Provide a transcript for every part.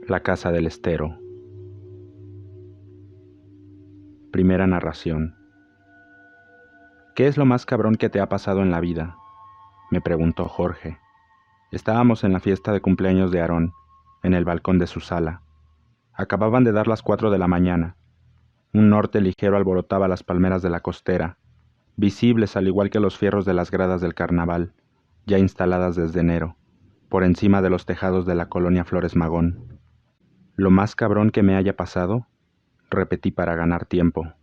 La casa del estero. Primera narración. ¿Qué es lo más cabrón que te ha pasado en la vida?, me preguntó Jorge. Estábamos en la fiesta de cumpleaños de Aarón, en el balcón de su sala. Acababan de dar las 4 de la mañana. Un norte ligero alborotaba las palmeras de la costera, visibles al igual que los fierros de las gradas del carnaval, ya instaladas desde enero, por encima de los tejados de la colonia Flores Magón. ¿Lo más cabrón que me haya pasado?, repetí para ganar tiempo.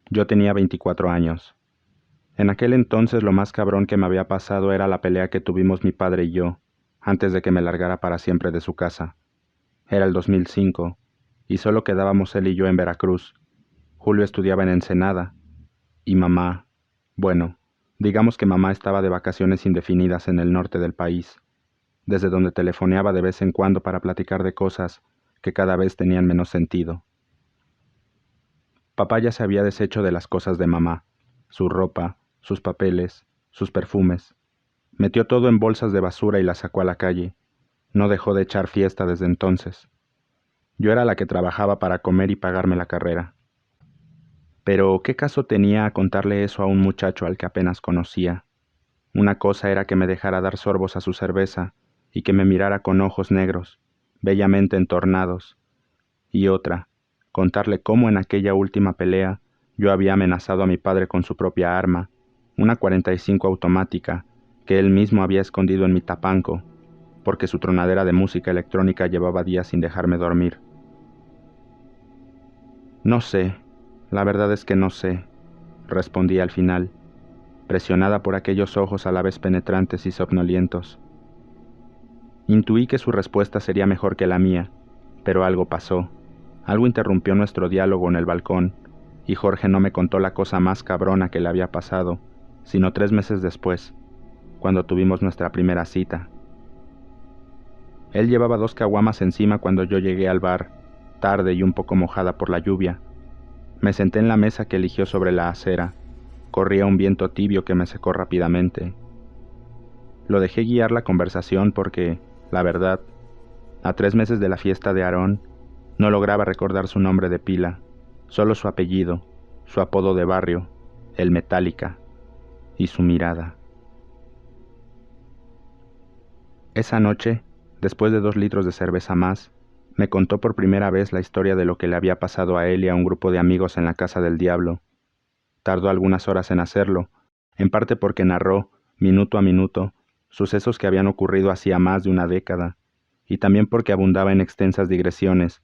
Yo tenía 24 años. En aquel entonces lo más cabrón que me había pasado era la pelea que tuvimos mi padre y yo, antes de que me largara para siempre de su casa. Era el 2005, y solo quedábamos él y yo en Veracruz. Julio estudiaba en Ensenada, y mamá, bueno, digamos que mamá estaba de vacaciones indefinidas en el norte del país, desde donde telefoneaba de vez en cuando para platicar de cosas que cada vez tenían menos sentido. Papá ya se había deshecho de las cosas de mamá, su ropa, sus papeles, sus perfumes. Metió todo en bolsas de basura y la sacó a la calle. No dejó de echar fiesta desde entonces. Yo era la que trabajaba para comer y pagarme la carrera. Pero, ¿qué caso tenía contarle eso a un muchacho al que apenas conocía? Una cosa era que me dejara dar sorbos a su cerveza y que me mirara con ojos negros, bellamente entornados, y otra, contarle cómo en aquella última pelea yo había amenazado a mi padre con su propia arma, una 45 automática que él mismo había escondido en mi tapanco, porque su tronadera de música electrónica llevaba días sin dejarme dormir. No sé, la verdad es que no sé, respondí al final, presionada por aquellos ojos a la vez penetrantes y somnolientos. Intuí que su respuesta sería mejor que la mía, pero algo pasó. Algo interrumpió nuestro diálogo en el balcón, y Jorge no me contó la cosa más cabrona que le había pasado, sino 3 meses después, cuando tuvimos nuestra primera cita. Él llevaba 2 caguamas encima cuando yo llegué al bar, tarde y un poco mojada por la lluvia. Me senté en la mesa que eligió sobre la acera. Corría un viento tibio que me secó rápidamente. Lo dejé guiar la conversación porque, la verdad, a 3 meses de la fiesta de Aarón, no lograba recordar su nombre de pila, solo su apellido, su apodo de barrio, el Metallica, y su mirada. Esa noche, después de 2 litros de cerveza más, me contó por primera vez la historia de lo que le había pasado a él y a un grupo de amigos en la casa del diablo. Tardó algunas horas en hacerlo, en parte porque narró, minuto a minuto, sucesos que habían ocurrido hacía más de una década, y también porque abundaba en extensas digresiones,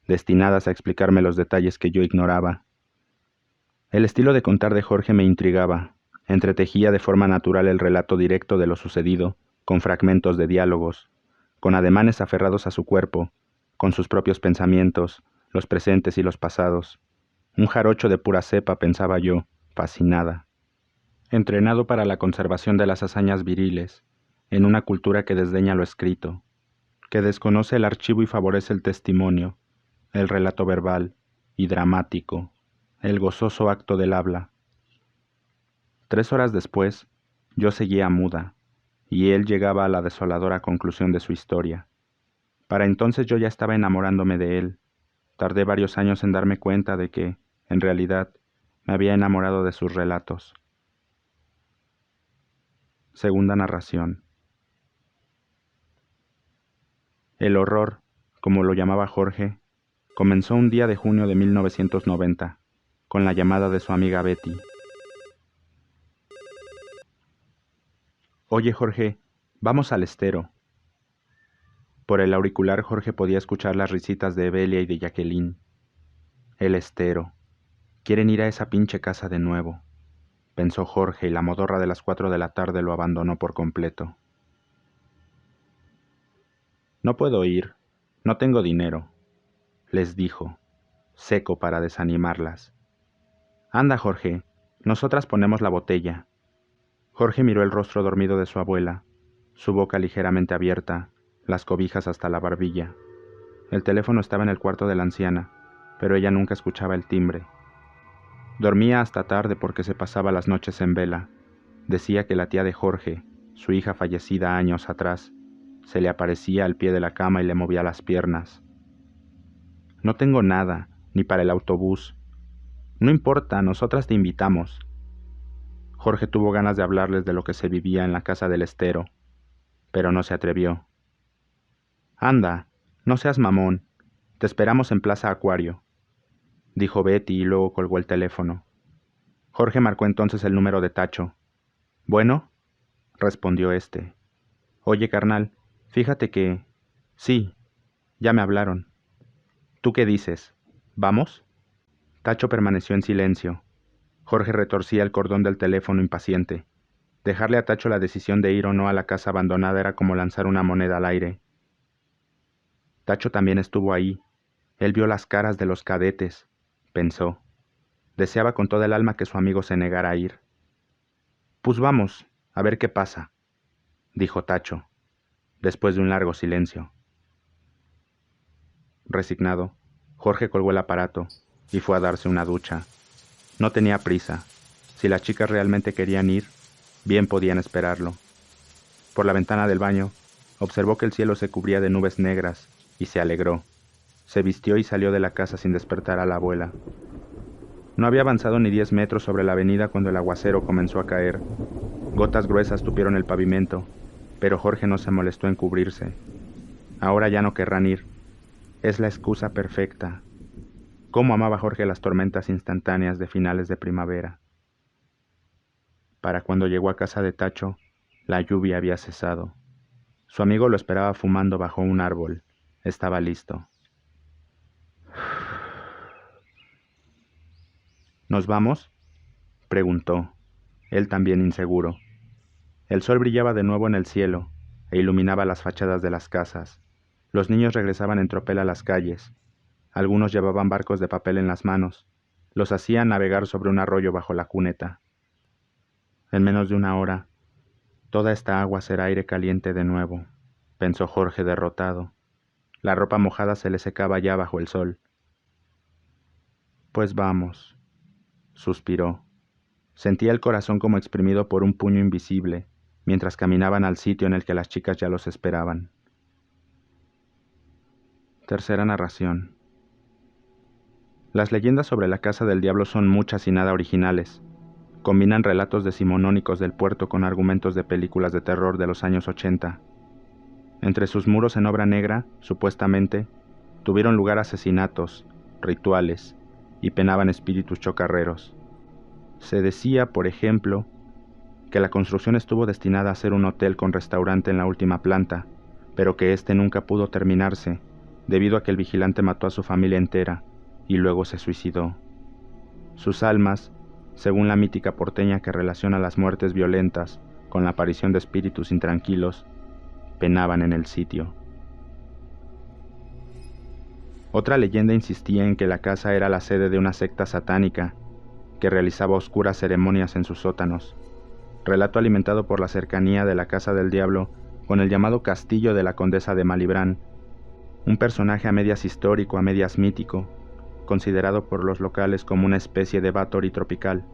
destinadas a explicarme los detalles que yo ignoraba. El estilo de contar de Jorge me intrigaba, entretejía de forma natural el relato directo de lo sucedido, con fragmentos de diálogos, con ademanes aferrados a su cuerpo, con sus propios pensamientos, los presentes y los pasados. Un jarocho de pura cepa, pensaba yo, fascinada. Entrenado para la conservación de las hazañas viriles, en una cultura que desdeña lo escrito, que desconoce el archivo y favorece el testimonio, el relato verbal y dramático, el gozoso acto del habla. 3 horas después, yo seguía muda, y él llegaba a la desoladora conclusión de su historia. Para entonces yo ya estaba enamorándome de él. Tardé varios años en darme cuenta de que, en realidad, me había enamorado de sus relatos. Segunda narración. El horror, como lo llamaba Jorge, comenzó un día de junio de 1990, con la llamada de su amiga Betty. «Oye, Jorge, vamos al estero». Por el auricular Jorge podía escuchar las risitas de Evelia y de Jacqueline. El estero. Quieren ir a esa pinche casa de nuevo, pensó Jorge, y la modorra de las 4 de la tarde lo abandonó por completo. «No puedo ir, no tengo dinero», les dijo, seco para desanimarlas. «Anda, Jorge, nosotras ponemos la botella». Jorge miró el rostro dormido de su abuela, su boca ligeramente abierta, las cobijas hasta la barbilla. El teléfono estaba en el cuarto de la anciana, pero ella nunca escuchaba el timbre. Dormía hasta tarde porque se pasaba las noches en vela. Decía que la tía de Jorge, su hija fallecida años atrás, se le aparecía al pie de la cama y le movía las piernas, No tengo nada, ni para el autobús. No importa, nosotras te invitamos. Jorge tuvo ganas de hablarles de lo que se vivía en la casa del estero, pero no se atrevió. Anda, no seas mamón. Te esperamos en Plaza Acuario, dijo Betty y luego colgó el teléfono. Jorge marcó entonces el número de Tacho. ¿Bueno? Respondió este. Oye, carnal, fíjate que... Sí, ya me hablaron. ¿Tú qué dices? ¿Vamos? Tacho permaneció en silencio. Jorge retorcía el cordón del teléfono impaciente. Dejarle a Tacho la decisión de ir o no a la casa abandonada era como lanzar una moneda al aire. Tacho también estuvo ahí. Él vio las caras de los cadetes, pensó. Deseaba con toda el alma que su amigo se negara a ir. Pues vamos, a ver qué pasa, dijo Tacho, después de un largo silencio. Resignado, Jorge colgó el aparato y fue a darse una ducha. No tenía prisa. Si las chicas realmente querían ir, bien podían esperarlo. Por la ventana del baño, observó que el cielo se cubría de nubes negras y se alegró. Se vistió y salió de la casa sin despertar a la abuela. No había avanzado ni 10 metros sobre la avenida cuando el aguacero comenzó a caer. Gotas gruesas tupieron el pavimento, pero Jorge no se molestó en cubrirse. Ahora ya no querrán ir. Es la excusa perfecta. Cómo amaba Jorge las tormentas instantáneas de finales de primavera. Para cuando llegó a casa de Tacho, la lluvia había cesado. Su amigo lo esperaba fumando bajo un árbol. Estaba listo. ¿Nos vamos?, preguntó, él también inseguro. El sol brillaba de nuevo en el cielo e iluminaba las fachadas de las casas. Los niños regresaban en tropel a las calles. Algunos llevaban barcos de papel en las manos. Los hacían navegar sobre un arroyo bajo la cuneta. En menos de una hora, toda esta agua será aire caliente de nuevo, pensó Jorge derrotado. La ropa mojada se le secaba ya bajo el sol. Pues vamos, suspiró. Sentía el corazón como exprimido por un puño invisible, mientras caminaban al sitio en el que las chicas ya los esperaban. Tercera narración. Las leyendas sobre la casa del diablo son muchas y nada originales. Combinan relatos decimonónicos del puerto con argumentos de películas de terror de los años 80. Entre sus muros en obra negra, supuestamente, tuvieron lugar asesinatos, rituales, y penaban espíritus chocarreros. Se decía, por ejemplo, que la construcción estuvo destinada a ser un hotel con restaurante en la última planta, pero que éste nunca pudo terminarse, debido a que el vigilante mató a su familia entera y luego se suicidó. Sus almas, según la mítica porteña que relaciona las muertes violentas con la aparición de espíritus intranquilos, penaban en el sitio. Otra leyenda insistía en que la casa era la sede de una secta satánica que realizaba oscuras ceremonias en sus sótanos, relato alimentado por la cercanía de la casa del diablo con el llamado castillo de la condesa de Malibrán, un personaje a medias histórico, a medias mítico, considerado por los locales como una especie de Báthory tropical.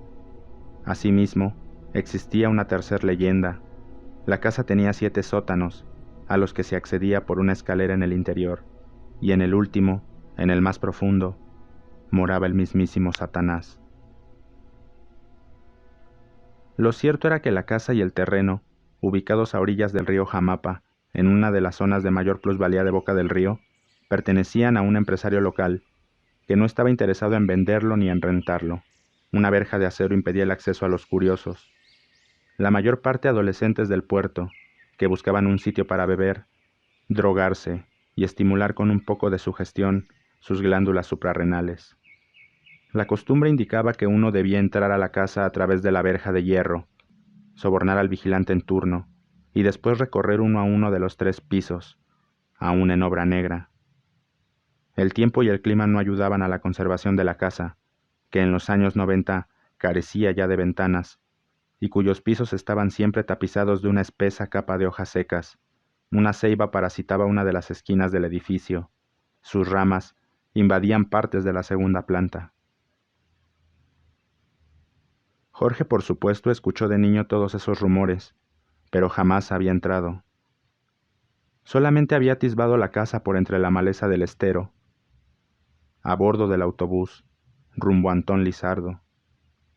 Asimismo, existía una tercera leyenda. La casa tenía 7 sótanos, a los que se accedía por una escalera en el interior, y en el último, en el más profundo, moraba el mismísimo Satanás. Lo cierto era que la casa y el terreno, ubicados a orillas del río Jamapa, en una de las zonas de mayor plusvalía de Boca del Río, pertenecían a un empresario local, que no estaba interesado en venderlo ni en rentarlo. Una verja de acero impedía el acceso a los curiosos. La mayor parte adolescentes del puerto, que buscaban un sitio para beber, drogarse y estimular con un poco de sugestión sus glándulas suprarrenales. La costumbre indicaba que uno debía entrar a la casa a través de la verja de hierro, sobornar al vigilante en turno, y después recorrer uno a uno de los 3 pisos, aún en obra negra. El tiempo y el clima no ayudaban a la conservación de la casa, que en los años 90 carecía ya de ventanas, y cuyos pisos estaban siempre tapizados de una espesa capa de hojas secas. Una ceiba parasitaba una de las esquinas del edificio. Sus ramas invadían partes de la segunda planta. Jorge, por supuesto, escuchó de niño todos esos rumores, pero jamás había entrado. Solamente había atisbado la casa por entre la maleza del estero. a bordo del autobús, rumbo a Antón Lizardo.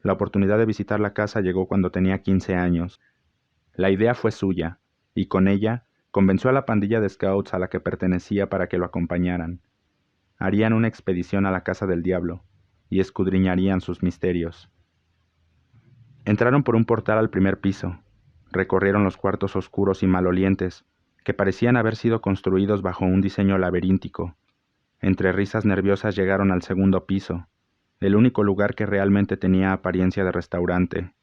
La oportunidad de visitar la casa llegó cuando tenía 15 años. La idea fue suya, y con ella convenció a la pandilla de scouts a la que pertenecía para que lo acompañaran. Harían una expedición a la casa del diablo, y escudriñarían sus misterios. Entraron por un portal al primer piso, recorrieron los cuartos oscuros y malolientes, que parecían haber sido construidos bajo un diseño laberíntico. Entre risas nerviosas llegaron al segundo piso, el único lugar que realmente tenía apariencia de restaurante,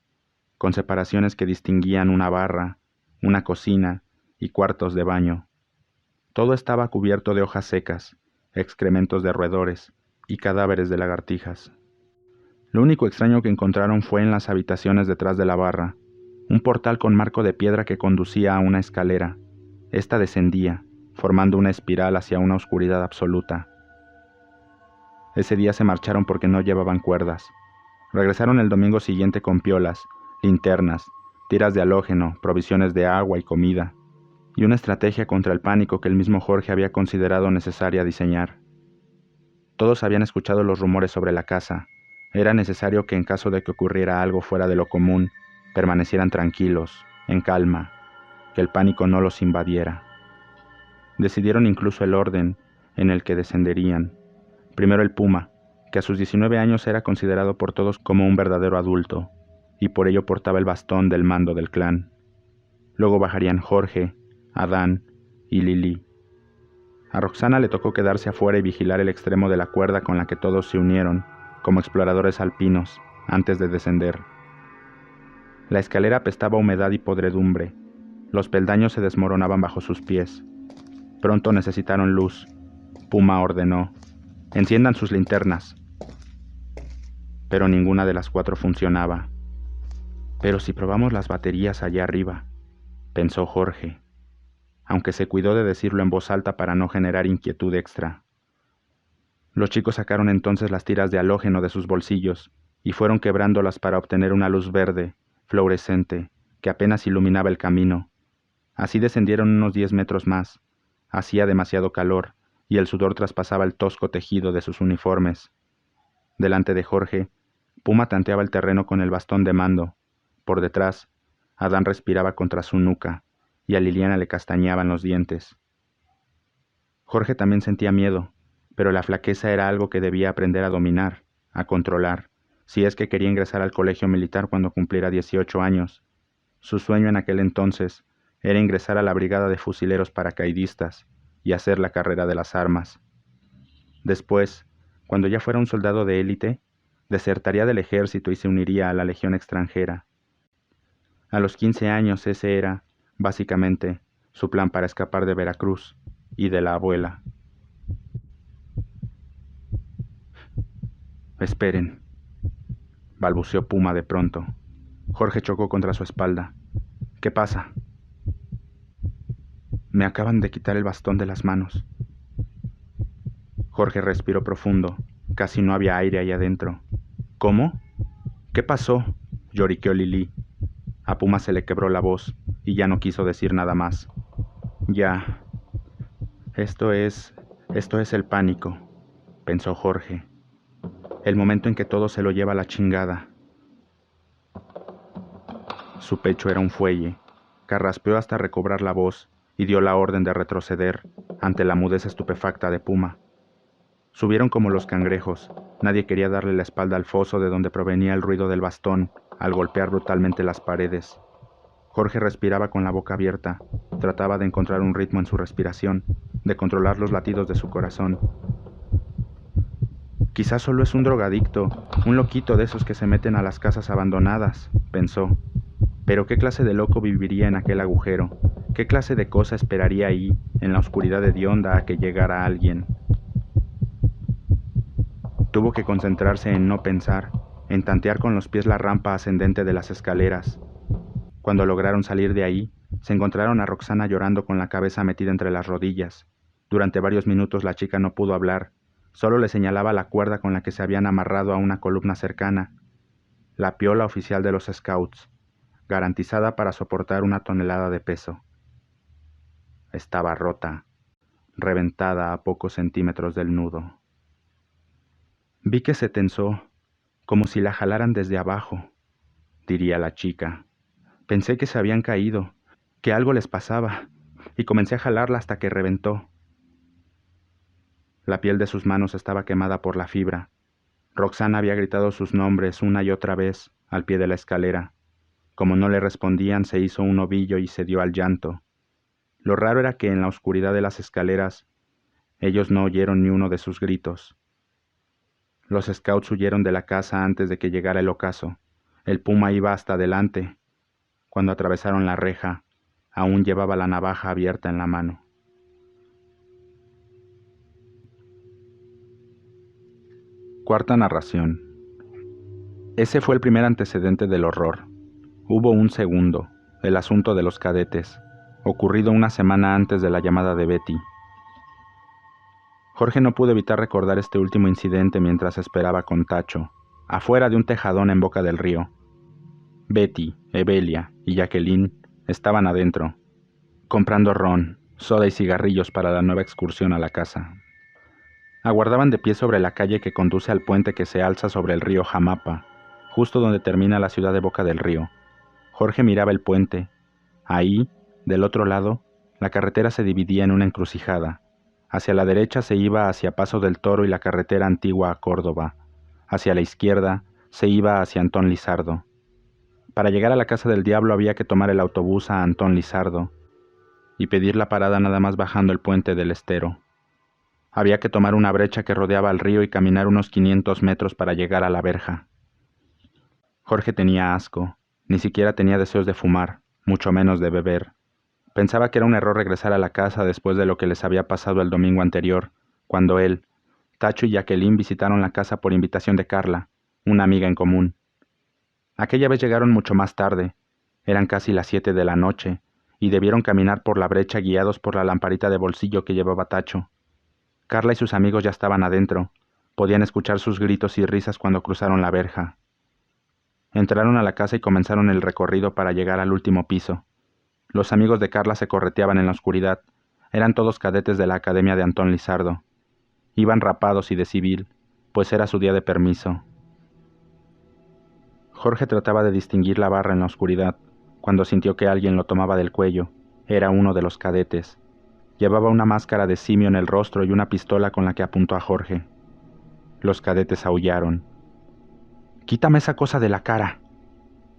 con separaciones que distinguían una barra, una cocina y cuartos de baño. Todo estaba cubierto de hojas secas, excrementos de roedores y cadáveres de lagartijas. Lo único extraño que encontraron fue en las habitaciones detrás de la barra, un portal con marco de piedra que conducía a una escalera. Esta descendía, formando una espiral hacia una oscuridad absoluta. Ese día se marcharon porque no llevaban cuerdas. Regresaron el domingo siguiente con piolas, linternas, tiras de halógeno, provisiones de agua y comida, y una estrategia contra el pánico que el mismo Jorge había considerado necesaria diseñar. Todos habían escuchado los rumores sobre la casa. Era necesario que en caso de que ocurriera algo fuera de lo común, permanecieran tranquilos, en calma, que el pánico no los invadiera. Decidieron incluso el orden en el que descenderían. Primero el Puma, que a sus 19 años era considerado por todos como un verdadero adulto, y por ello portaba el bastón del mando del clan. Luego bajarían Jorge, Adán y Lili. A Roxana le tocó quedarse afuera y vigilar el extremo de la cuerda con la que todos se unieron, como exploradores alpinos, antes de descender. La escalera apestaba a humedad y podredumbre. Los peldaños se desmoronaban bajo sus pies. Pronto necesitaron luz. Puma ordenó: «Enciendan sus linternas». Pero ninguna de las 4 funcionaba. «Pero si probamos las baterías allá arriba», pensó Jorge, aunque se cuidó de decirlo en voz alta para no generar inquietud extra. Los chicos sacaron entonces las tiras de halógeno de sus bolsillos y fueron quebrándolas para obtener una luz verde, fluorescente, que apenas iluminaba el camino. Así descendieron unos 10 metros más. Hacía demasiado calor y el sudor traspasaba el tosco tejido de sus uniformes. Delante de Jorge, Puma tanteaba el terreno con el bastón de mando. Por detrás, Adán respiraba contra su nuca y a Liliana le castañeaban los dientes. Jorge también sentía miedo, pero la flaqueza era algo que debía aprender a dominar, a controlar, si es que quería ingresar al colegio militar cuando cumpliera 18 años. Su sueño en aquel entonces era ingresar a la brigada de fusileros paracaidistas y hacer la carrera de las armas. Después, cuando ya fuera un soldado de élite, desertaría del ejército y se uniría a la Legión extranjera. A los 15 años ese era, básicamente, su plan para escapar de Veracruz y de la abuela. «Esperen», balbuceó Puma de pronto. Jorge chocó contra su espalda. «¿Qué pasa?» «Me acaban de quitar el bastón de las manos». Jorge respiró profundo. Casi no había aire ahí adentro. «¿Cómo? ¿Qué pasó?», lloriqueó Lili. A Puma se le quebró la voz y ya no quiso decir nada más. «Ya. Esto es el pánico», pensó Jorge. «El momento en que todo se lo lleva a la chingada». Su pecho era un fuelle. Carraspeó hasta recobrar la voz y dio la orden de retroceder ante la mudez estupefacta de Puma. Subieron como los cangrejos. Nadie quería darle la espalda al foso de donde provenía el ruido del bastón al golpear brutalmente las paredes. Jorge respiraba con la boca abierta. Trataba de encontrar un ritmo en su respiración, de controlar los latidos de su corazón. «Quizás solo es un drogadicto, un loquito de esos que se meten a las casas abandonadas», pensó. Pero ¿qué clase de loco viviría en aquel agujero? ¿Qué clase de cosa esperaría ahí, en la oscuridad hedionda, a que llegara alguien? Tuvo que concentrarse en no pensar, en tantear con los pies la rampa ascendente de las escaleras. Cuando lograron salir de ahí, se encontraron a Roxana llorando con la cabeza metida entre las rodillas. Durante varios minutos la chica no pudo hablar, solo le señalaba la cuerda con la que se habían amarrado a una columna cercana, la piola oficial de los scouts, garantizada para soportar 1 tonelada de peso. Estaba rota, reventada a pocos centímetros del nudo. Vi que se tensó, como si la jalaran desde abajo, diría la chica. Pensé que se habían caído, que algo les pasaba, y comencé a jalarla hasta que reventó. La piel de sus manos estaba quemada por la fibra. Roxana había gritado sus nombres una y otra vez al pie de la escalera. Como no le respondían, se hizo un ovillo y se dio al llanto. Lo raro era que en la oscuridad de las escaleras ellos no oyeron ni uno de sus gritos. Los scouts huyeron de la casa antes de que llegara el ocaso. El puma iba hasta adelante. Cuando atravesaron la reja, aún llevaba la navaja abierta en la mano. Cuarta narración. Ese fue el primer antecedente del horror. Hubo un segundo, el asunto de los cadetes, ocurrido una semana antes de la llamada de Betty. Jorge no pudo evitar recordar este último incidente mientras esperaba con Tacho, afuera de un tejadón en boca del río. Betty, Evelia y Jacqueline estaban adentro, comprando ron, soda y cigarrillos para la nueva excursión a la casa. Aguardaban de pie sobre la calle que conduce al puente que se alza sobre el río Jamapa, justo donde termina la ciudad de Boca del Río. Jorge miraba el puente. Ahí, del otro lado, la carretera se dividía en una encrucijada. Hacia la derecha se iba hacia Paso del Toro y la carretera antigua a Córdoba. Hacia la izquierda se iba hacia Antón Lizardo. Para llegar a la Casa del Diablo había que tomar el autobús a Antón Lizardo y pedir la parada nada más bajando el puente del Estero. Había que tomar una brecha que rodeaba el río y caminar unos 500 metros para llegar a la verja. Jorge tenía asco, ni siquiera tenía deseos de fumar, mucho menos de beber. Pensaba que era un error regresar a la casa después de lo que les había pasado el domingo anterior, cuando él, Tacho y Jacqueline visitaron la casa por invitación de Carla, una amiga en común. Aquella vez llegaron mucho más tarde, eran casi las 7 de la noche, y debieron caminar por la brecha guiados por la lamparita de bolsillo que llevaba Tacho. Carla y sus amigos ya estaban adentro, podían escuchar sus gritos y risas cuando cruzaron la verja. Entraron a la casa y comenzaron el recorrido para llegar al último piso. Los amigos de Carla se correteaban en la oscuridad. Eran todos cadetes de la Academia de Antón Lizardo. Iban rapados y de civil, pues era su día de permiso. Jorge trataba de distinguir la barra en la oscuridad, cuando sintió que alguien lo tomaba del cuello. Era uno de los cadetes. Llevaba una máscara de simio en el rostro y una pistola con la que apuntó a Jorge. Los cadetes aullaron. «¡Quítame esa cosa de la cara!»,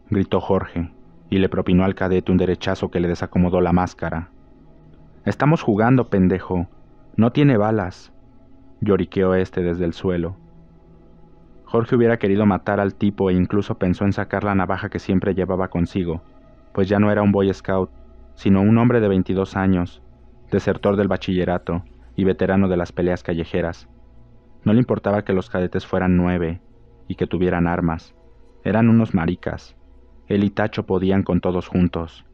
gritó Jorge, y le propinó al cadete un derechazo que le desacomodó la máscara. «Estamos jugando, pendejo. No tiene balas», lloriqueó este desde el suelo. Jorge hubiera querido matar al tipo e incluso pensó en sacar la navaja que siempre llevaba consigo, pues ya no era un Boy Scout, sino un hombre de 22 años, desertor del bachillerato y veterano de las peleas callejeras. No le importaba que los cadetes fueran 9 y que tuvieran armas. Eran unos maricas. Él y Tacho podían con todos juntos.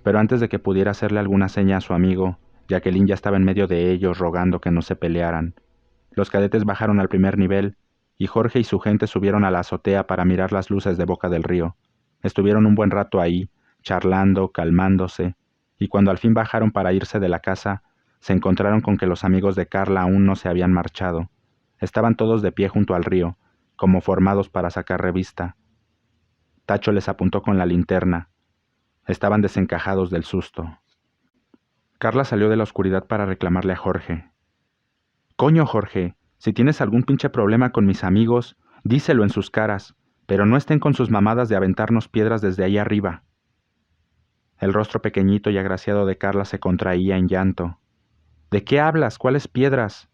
Pero antes de que pudiera hacerle alguna seña a su amigo, Jacqueline ya estaba en medio de ellos rogando que no se pelearan. Los cadetes bajaron al primer nivel y Jorge y su gente subieron a la azotea para mirar las luces de Boca del Río. Estuvieron un buen rato ahí, charlando, calmándose, y cuando al fin bajaron para irse de la casa, se encontraron con que los amigos de Carla aún no se habían marchado. Estaban todos de pie junto al río, como formados para sacar revista. Tacho les apuntó con la linterna. Estaban desencajados del susto. Carla salió de la oscuridad para reclamarle a Jorge. «Coño, Jorge, si tienes algún pinche problema con mis amigos, díselo en sus caras, pero no estén con sus mamadas de aventarnos piedras desde ahí arriba». El rostro pequeñito y agraciado de Carla se contraía en llanto. «¿De qué hablas? ¿Cuáles piedras?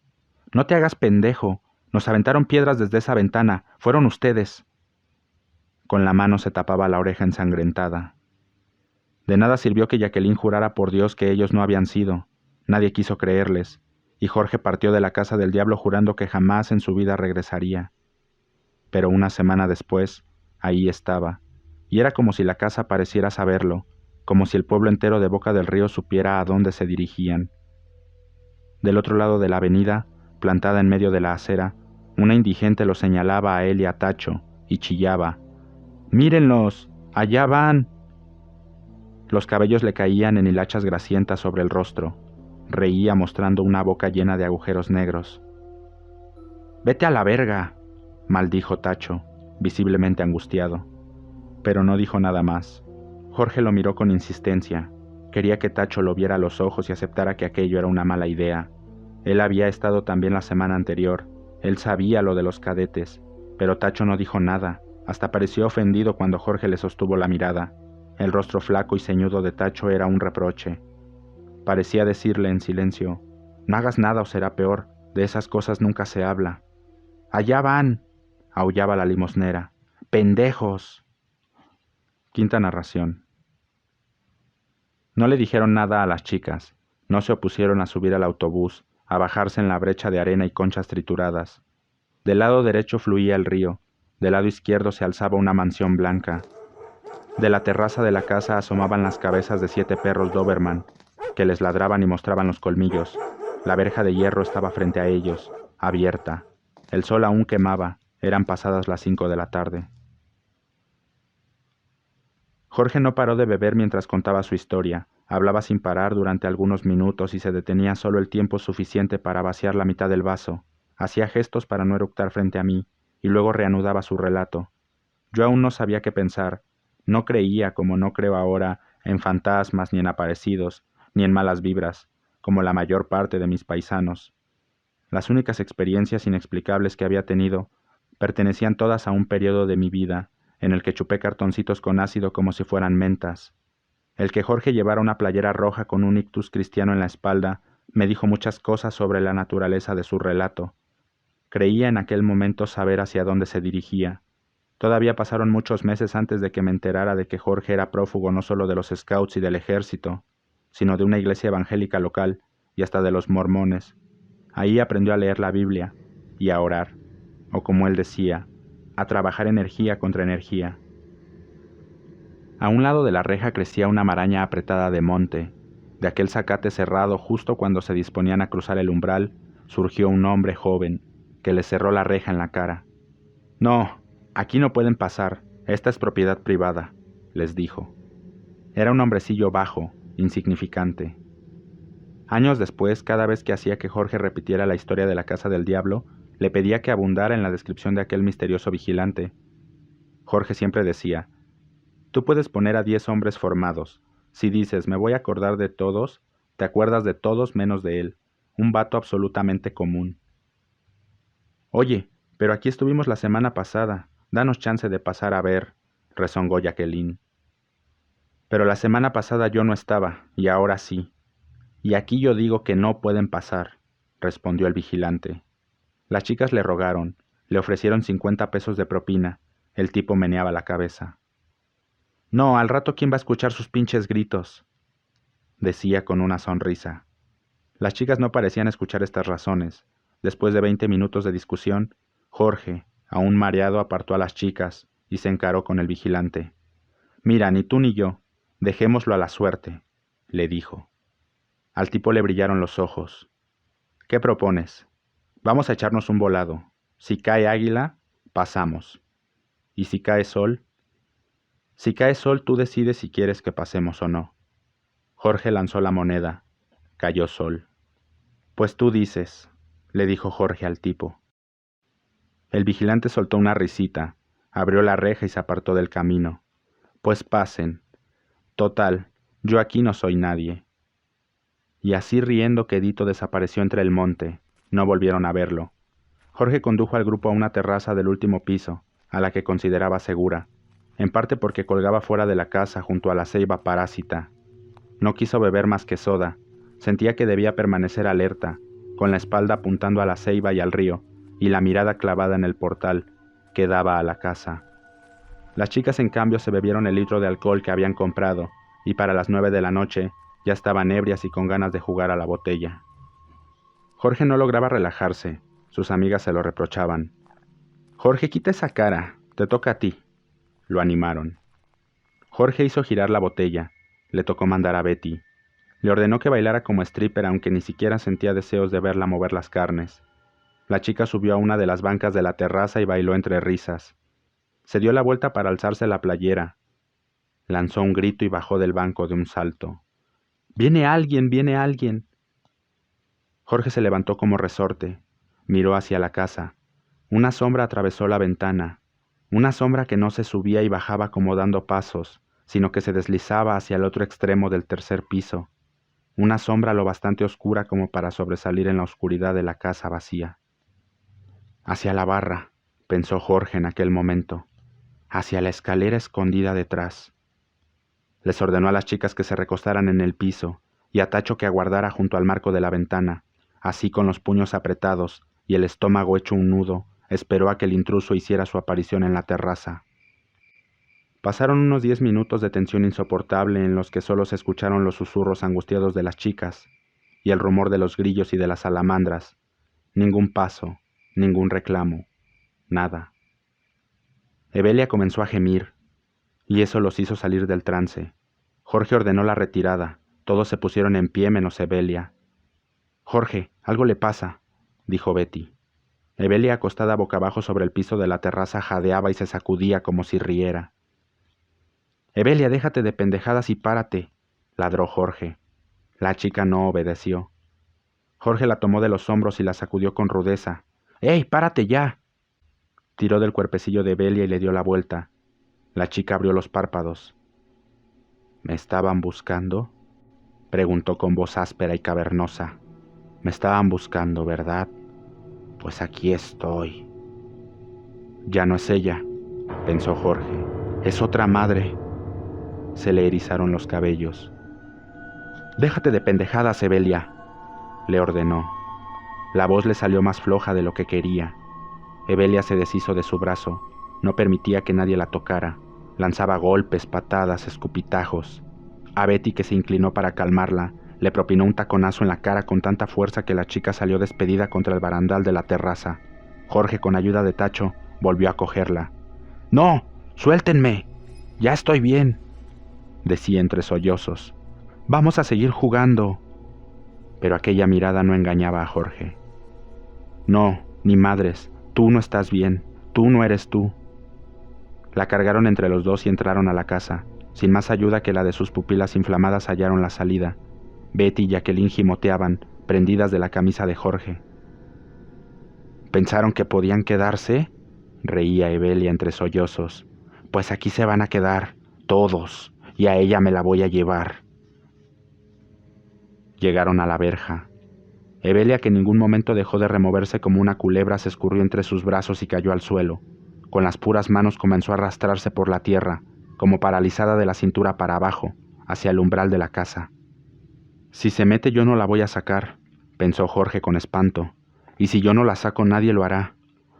No te hagas pendejo. Nos aventaron piedras desde esa ventana. Fueron ustedes». Con la mano se tapaba la oreja ensangrentada. De nada sirvió que Jacqueline jurara por Dios que ellos no habían sido. Nadie quiso creerles, y Jorge partió de la casa del diablo jurando que jamás en su vida regresaría. Pero una semana después, ahí estaba, y era como si la casa pareciera saberlo, como si el pueblo entero de Boca del Río supiera a dónde se dirigían. Del otro lado de la avenida, plantada en medio de la acera, una indigente lo señalaba a él y a Tacho, y chillaba: «¡Mírenlos! ¡Allá van!». Los cabellos le caían en hilachas grasientas sobre el rostro. Reía mostrando una boca llena de agujeros negros. «Vete a la verga», maldijo Tacho, visiblemente angustiado. Pero no dijo nada más. Jorge lo miró con insistencia. Quería que Tacho lo viera a los ojos y aceptara que aquello era una mala idea. Él había estado también la semana anterior. Él sabía lo de los cadetes, pero Tacho no dijo nada. Hasta pareció ofendido cuando Jorge le sostuvo la mirada. El rostro flaco y ceñudo de Tacho era un reproche. Parecía decirle en silencio: «No hagas nada o será peor. De esas cosas nunca se habla». «Allá van», aullaba la limosnera. «¡Pendejos!». Quinta narración. No le dijeron nada a las chicas. No se opusieron a subir al autobús, a bajarse en la brecha de arena y conchas trituradas. Del lado derecho fluía el río. Del lado izquierdo se alzaba una mansión blanca. De la terraza de la casa asomaban las cabezas de 7 perros Doberman, que les ladraban y mostraban los colmillos. La verja de hierro estaba frente a ellos, abierta. El sol aún quemaba. Eran pasadas las 5 de la tarde. Jorge no paró de beber mientras contaba su historia. Hablaba sin parar durante algunos minutos y se detenía solo el tiempo suficiente para vaciar la mitad del vaso. Hacía gestos para no eructar frente a mí, y luego reanudaba su relato. Yo aún no sabía qué pensar. No creía, como no creo ahora, en fantasmas, ni en aparecidos, ni en malas vibras, como la mayor parte de mis paisanos. Las únicas experiencias inexplicables que había tenido pertenecían todas a un periodo de mi vida en el que chupé cartoncitos con ácido como si fueran mentas. El que Jorge llevara una playera roja con un ictus cristiano en la espalda me dijo muchas cosas sobre la naturaleza de su relato. Creía en aquel momento saber hacia dónde se dirigía. Todavía pasaron muchos meses antes de que me enterara de que Jorge era prófugo no solo de los scouts y del ejército, sino de una iglesia evangélica local y hasta de los mormones. Ahí aprendió a leer la Biblia y a orar, o como él decía, a trabajar energía contra energía. A un lado de la reja crecía una maraña apretada de monte. De aquel zacate cerrado justo cuando se disponían a cruzar el umbral, surgió un hombre joven, que les cerró la reja en la cara. «No, aquí no pueden pasar, esta es propiedad privada», les dijo. Era un hombrecillo bajo, insignificante. Años después, cada vez que hacía que Jorge repitiera la historia de la Casa del Diablo, le pedía que abundara en la descripción de aquel misterioso vigilante. Jorge siempre decía: «Tú puedes poner a 10 hombres formados. Si dices, me voy a acordar de todos, te acuerdas de todos menos de él. Un vato absolutamente común». «Oye, pero aquí estuvimos la semana pasada. Danos chance de pasar a ver», rezongó Jacqueline. «Pero la semana pasada yo no estaba, y ahora sí. Y aquí yo digo que no pueden pasar», respondió el vigilante. Las chicas le rogaron, le ofrecieron 50 pesos de propina. El tipo meneaba la cabeza. «No, al rato ¿quién va a escuchar sus pinches gritos?», decía con una sonrisa. Las chicas no parecían escuchar estas razones. Después de 20 minutos de discusión, Jorge, aún mareado, apartó a las chicas y se encaró con el vigilante. «Mira, ni tú ni yo, dejémoslo a la suerte», le dijo. Al tipo le brillaron los ojos. «¿Qué propones?» «Vamos a echarnos un volado. Si cae águila, pasamos. ¿Y si cae sol?» «Si cae sol, tú decides si quieres que pasemos o no». Jorge lanzó la moneda. Cayó sol. «Pues tú dices», le dijo Jorge al tipo. El vigilante soltó una risita, abrió la reja y se apartó del camino. «Pues pasen. Total, yo aquí no soy nadie». Y así riendo quedito desapareció entre el monte. No volvieron a verlo. Jorge condujo al grupo a una terraza del último piso, a la que consideraba segura, en parte porque colgaba fuera de la casa junto a la ceiba parásita. No quiso beber más que soda. Sentía que debía permanecer alerta, con la espalda apuntando a la ceiba y al río, y la mirada clavada en el portal que daba a la casa. Las chicas, en cambio, se bebieron el litro de alcohol que habían comprado, y para las 9 de la noche ya estaban ebrias y con ganas de jugar a la botella. Jorge no lograba relajarse. Sus amigas se lo reprochaban. «Jorge, quita esa cara, te toca a ti», lo animaron. Jorge hizo girar la botella. Le tocó mandar a Betty. Le ordenó que bailara como stripper, aunque ni siquiera sentía deseos de verla mover las carnes. La chica subió a una de las bancas de la terraza y bailó entre risas. Se dio la vuelta para alzarse la playera. Lanzó un grito y bajó del banco de un salto. «¡Viene alguien! ¡Viene alguien!». Jorge se levantó como resorte. Miró hacia la casa. Una sombra atravesó la ventana, una sombra que no se subía y bajaba como dando pasos, sino que se deslizaba hacia el otro extremo del tercer piso, una sombra lo bastante oscura como para sobresalir en la oscuridad de la casa vacía. Hacia la barra, pensó Jorge en aquel momento, hacia la escalera escondida detrás. Les ordenó a las chicas que se recostaran en el piso y a Tacho que aguardara junto al marco de la ventana. Así, con los puños apretados y el estómago hecho un nudo, esperó a que el intruso hiciera su aparición en la terraza. Pasaron unos 10 minutos de tensión insoportable en los que solo se escucharon los susurros angustiados de las chicas y el rumor de los grillos y de las salamandras. Ningún paso, ningún reclamo, nada. Evelia comenzó a gemir, y eso los hizo salir del trance. Jorge ordenó la retirada. Todos se pusieron en pie menos Evelia. «Jorge, algo le pasa», dijo Betty. Evelia, acostada boca abajo sobre el piso de la terraza, jadeaba y se sacudía como si riera. «Evelia, déjate de pendejadas y párate», ladró Jorge. La chica no obedeció. Jorge la tomó de los hombros y la sacudió con rudeza. «¡Ey, párate ya!». Tiró del cuerpecillo de Evelia y le dio la vuelta. La chica abrió los párpados. «¿Me estaban buscando?», preguntó con voz áspera y cavernosa. «Me estaban buscando, ¿verdad? Pues aquí estoy». «Ya no es ella», pensó Jorge. «Es otra madre». Se le erizaron los cabellos. «Déjate de pendejadas, Evelia», le ordenó. La voz le salió más floja de lo que quería. Evelia se deshizo de su brazo. No permitía que nadie la tocara. Lanzaba golpes, patadas, escupitajos. A Betty, que se inclinó para calmarla, le propinó un taconazo en la cara con tanta fuerza que la chica salió despedida contra el barandal de la terraza. Jorge, con ayuda de Tacho, volvió a cogerla. «¡No! ¡Suéltenme! Ya estoy bien», decía entre sollozos. «Vamos a seguir jugando». Pero aquella mirada no engañaba a Jorge. «No, ni madres, tú no estás bien, tú no eres tú». La cargaron entre los dos y entraron a la casa. Sin más ayuda que la de sus pupilas inflamadas hallaron la salida. Betty y Jacqueline gimoteaban, prendidas de la camisa de Jorge. «¿Pensaron que podían quedarse?», reía Evelia entre sollozos. «Pues aquí se van a quedar, todos, y a ella me la voy a llevar». Llegaron a la verja. Evelia, que en ningún momento dejó de removerse como una culebra, se escurrió entre sus brazos y cayó al suelo. Con las puras manos comenzó a arrastrarse por la tierra, como paralizada de la cintura para abajo, hacia el umbral de la casa. «Si se mete yo no la voy a sacar», pensó Jorge con espanto. «Y si yo no la saco nadie lo hará».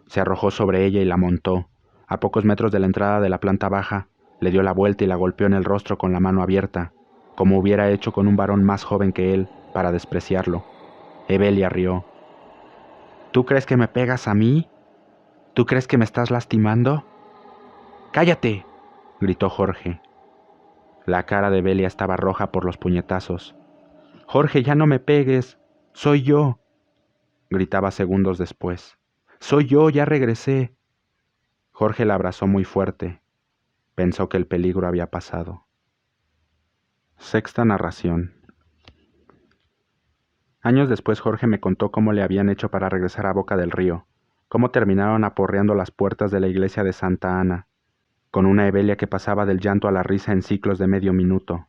Se arrojó sobre ella y la montó. A pocos metros de la entrada de la planta baja, le dio la vuelta y la golpeó en el rostro con la mano abierta, como hubiera hecho con un varón más joven que él, para despreciarlo. Evelia rió. «¿Tú crees que me pegas a mí? ¿Tú crees que me estás lastimando?» «¡Cállate!», gritó Jorge. La cara de Evelia estaba roja por los puñetazos. «Jorge, ya no me pegues. Soy yo», gritaba segundos después. «Soy yo, ya regresé». Jorge la abrazó muy fuerte. Pensó que el peligro había pasado. Sexta narración. Años después Jorge me contó cómo le habían hecho para regresar a Boca del Río, cómo terminaron aporreando las puertas de la iglesia de Santa Ana, con una Evelia que pasaba del llanto a la risa en ciclos de medio minuto.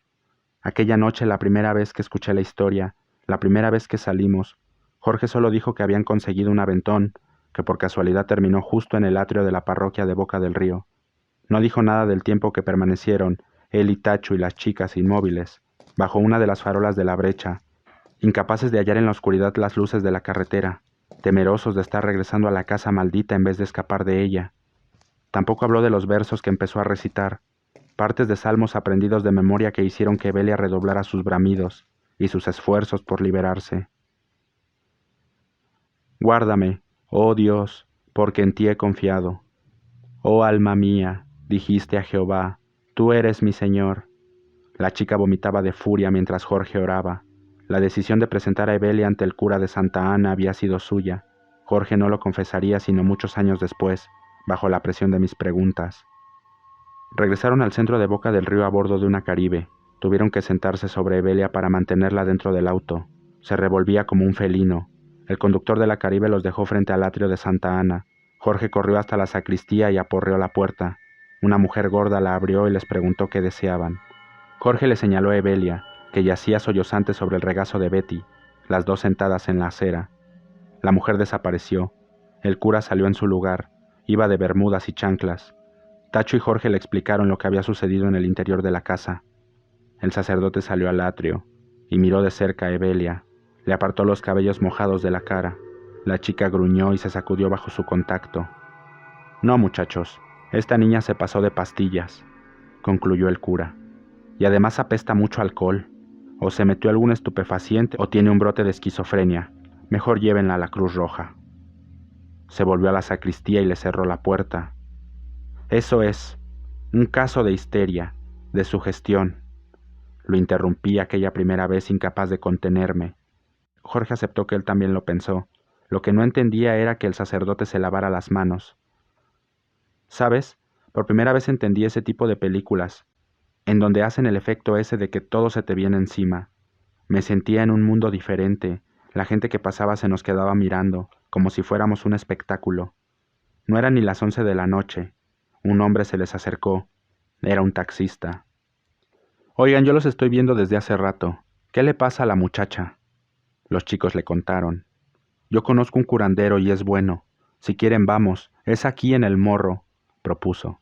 Aquella noche, la primera vez que escuché la historia, la primera vez que salimos, Jorge solo dijo que habían conseguido un aventón, que por casualidad terminó justo en el atrio de la parroquia de Boca del Río. No dijo nada del tiempo que permanecieron, él y Tacho y las chicas inmóviles, bajo una de las farolas de la brecha, incapaces de hallar en la oscuridad las luces de la carretera, temerosos de estar regresando a la casa maldita en vez de escapar de ella. Tampoco habló de los versos que empezó a recitar, partes de salmos aprendidos de memoria que hicieron que Evelia redoblara sus bramidos y sus esfuerzos por liberarse. «Guárdame, oh Dios, porque en ti he confiado. Oh alma mía, dijiste a Jehová, tú eres mi Señor». La chica vomitaba de furia mientras Jorge oraba. La decisión de presentar a Evelia ante el cura de Santa Ana había sido suya. Jorge no lo confesaría sino muchos años después, bajo la presión de mis preguntas. Regresaron al centro de Boca del Río a bordo de una Caribe. Tuvieron que sentarse sobre Evelia para mantenerla dentro del auto. Se revolvía como un felino. El conductor de la Caribe los dejó frente al atrio de Santa Ana. Jorge corrió hasta la sacristía y aporreó la puerta. Una mujer gorda la abrió y les preguntó qué deseaban. Jorge le señaló a Evelia, que yacía sollozante sobre el regazo de Betty, las dos sentadas en la acera. La mujer desapareció. El cura salió en su lugar. Iba de bermudas y chanclas. Tacho y Jorge le explicaron lo que había sucedido en el interior de la casa. El sacerdote salió al atrio y miró de cerca a Evelia. Le apartó los cabellos mojados de la cara. La chica gruñó y se sacudió bajo su contacto. «No, muchachos, esta niña se pasó de pastillas», concluyó el cura. «Y además apesta mucho alcohol. O se metió algún estupefaciente o tiene un brote de esquizofrenia. Mejor llévenla a la Cruz Roja». Se volvió a la sacristía y le cerró la puerta. «Eso es, un caso de histeria, de sugestión». Lo interrumpí aquella primera vez, incapaz de contenerme. Jorge aceptó que él también lo pensó. Lo que no entendía era que el sacerdote se lavara las manos. ¿Sabes? Por primera vez entendí ese tipo de películas, en donde hacen el efecto ese de que todo se te viene encima. Me sentía en un mundo diferente. La gente que pasaba se nos quedaba mirando, como si fuéramos un espectáculo. No eran ni las 11 de la noche. Un hombre se les acercó. Era un taxista. «Oigan, yo los estoy viendo desde hace rato. ¿Qué le pasa a la muchacha?». Los chicos le contaron. «Yo conozco un curandero y es bueno. Si quieren vamos, es aquí en el Morro», propuso.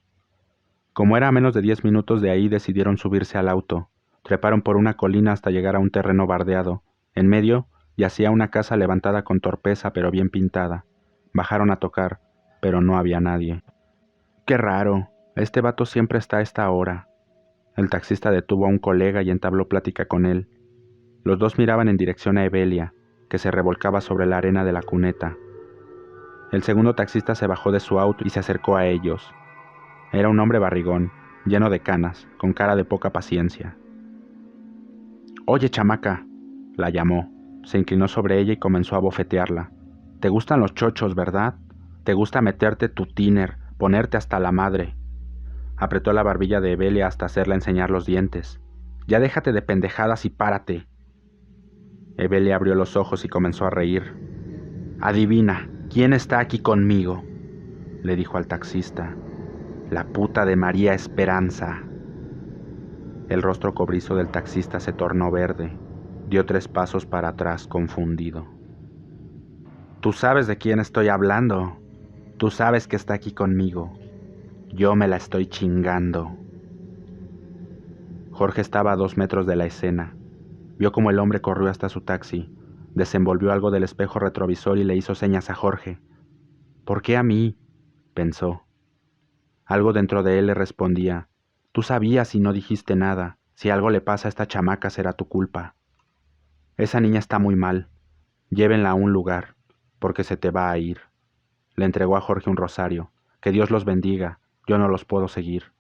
Como era a menos de 10 minutos de ahí, decidieron subirse al auto. Treparon por una colina hasta llegar a un terreno bardeado. En medio yacía una casa levantada con torpeza pero bien pintada. Bajaron a tocar, pero no había nadie. «Qué raro, este vato siempre está a esta hora». El taxista detuvo a un colega y entabló plática con él. Los dos miraban en dirección a Evelia, que se revolcaba sobre la arena de la cuneta. El segundo taxista se bajó de su auto y se acercó a ellos. Era un hombre barrigón, lleno de canas, con cara de poca paciencia. «Oye, chamaca», la llamó. Se inclinó sobre ella y comenzó a bofetearla. «Te gustan los chochos, ¿verdad? Te gusta meterte tu tiner, ponerte hasta la madre». Apretó la barbilla de Evelia hasta hacerla enseñar los dientes. «Ya déjate de pendejadas y párate». Evelia abrió los ojos y comenzó a reír. «Adivina, ¿quién está aquí conmigo?», le dijo al taxista. «La puta de María Esperanza». El rostro cobrizo del taxista se tornó verde. Dio 3 pasos para atrás, confundido. «Tú sabes de quién estoy hablando. Tú sabes que está aquí conmigo. Yo me la estoy chingando». Jorge estaba a 2 metros de la escena. Vio cómo el hombre corrió hasta su taxi, desenvolvió algo del espejo retrovisor y le hizo señas a Jorge. «¿Por qué a mí?», pensó. Algo dentro de él le respondía: «Tú sabías y no dijiste nada. Si algo le pasa a esta chamaca será tu culpa. Esa niña está muy mal. Llévenla a un lugar, porque se te va a ir». Le entregó a Jorge un rosario. «Que Dios los bendiga. Yo no los puedo seguir».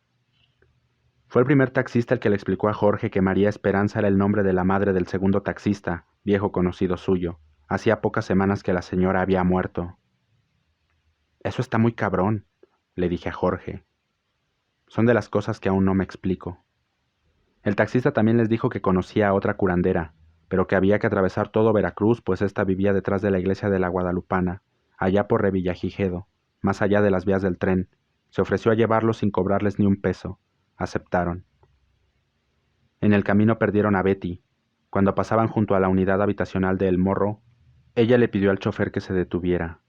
Fue el primer taxista el que le explicó a Jorge que María Esperanza era el nombre de la madre del segundo taxista, viejo conocido suyo. Hacía pocas semanas que la señora había muerto. «Eso está muy cabrón», le dije a Jorge. «Son de las cosas que aún no me explico». El taxista también les dijo que conocía a otra curandera, pero que había que atravesar todo Veracruz, pues ésta vivía detrás de la iglesia de la Guadalupana, allá por Revillagigedo, más allá de las vías del tren. Se ofreció a llevarlos sin cobrarles ni un peso. Aceptaron. En el camino perdieron a Betty. Cuando pasaban junto a la unidad habitacional de El Morro, ella le pidió al chofer que se detuviera.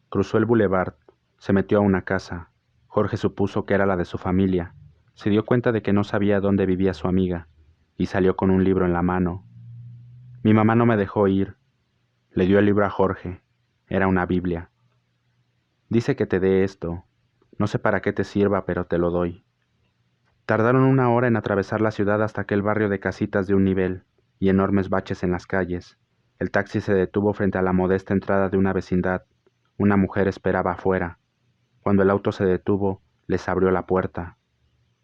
Cruzó el bulevar, se metió a una casa. Jorge supuso que era la de su familia. Se dio cuenta de que no sabía dónde vivía su amiga, y salió con un libro en la mano. «Mi mamá no me dejó ir». Le dio el libro a Jorge. Era una Biblia. «Dice que te dé esto. No sé para qué te sirva, pero te lo doy». Tardaron 1 hora en atravesar la ciudad hasta aquel barrio de casitas de un nivel y enormes baches en las calles. El taxi se detuvo frente a la modesta entrada de una vecindad. Una mujer esperaba afuera. Cuando el auto se detuvo, les abrió la puerta.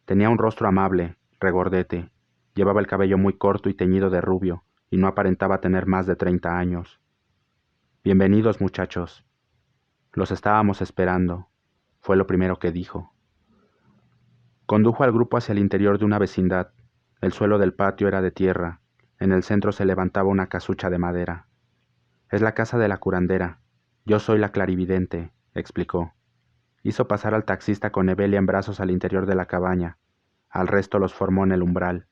Tenía un rostro amable, regordete. Llevaba el cabello muy corto y teñido de rubio, y no aparentaba tener más de 30 años. «Bienvenidos, muchachos. Los estábamos esperando», fue lo primero que dijo. Condujo al grupo hacia el interior de una vecindad. El suelo del patio era de tierra. En el centro se levantaba una casucha de madera. «Es la casa de la curandera. Yo soy la clarividente. explicó. Hizo pasar al taxista con Evelia en brazos al interior de la cabaña. Al resto los formó en el umbral.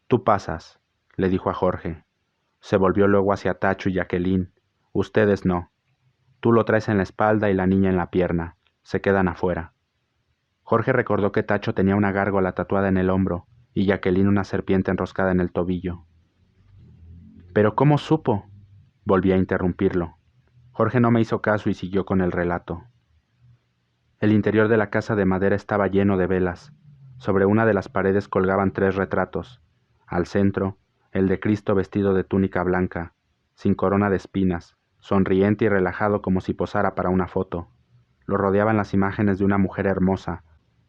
Tú pasas, le dijo a Jorge. Se volvió luego hacia Tacho y Jacqueline. Ustedes no. Tú lo traes en la espalda y la niña en la pierna. Se quedan afuera. Jorge recordó que Tacho tenía una gárgola tatuada en el hombro y Jacqueline una serpiente enroscada en el tobillo. ¿Pero cómo supo? Volví a interrumpirlo. Jorge no me hizo caso y siguió con el relato. El interior de la casa de madera estaba lleno de velas. Sobre una de las paredes colgaban 3 retratos. Al centro, el de Cristo vestido de túnica blanca, sin corona de espinas, sonriente y relajado como si posara para una foto. Lo rodeaban las imágenes de una mujer hermosa,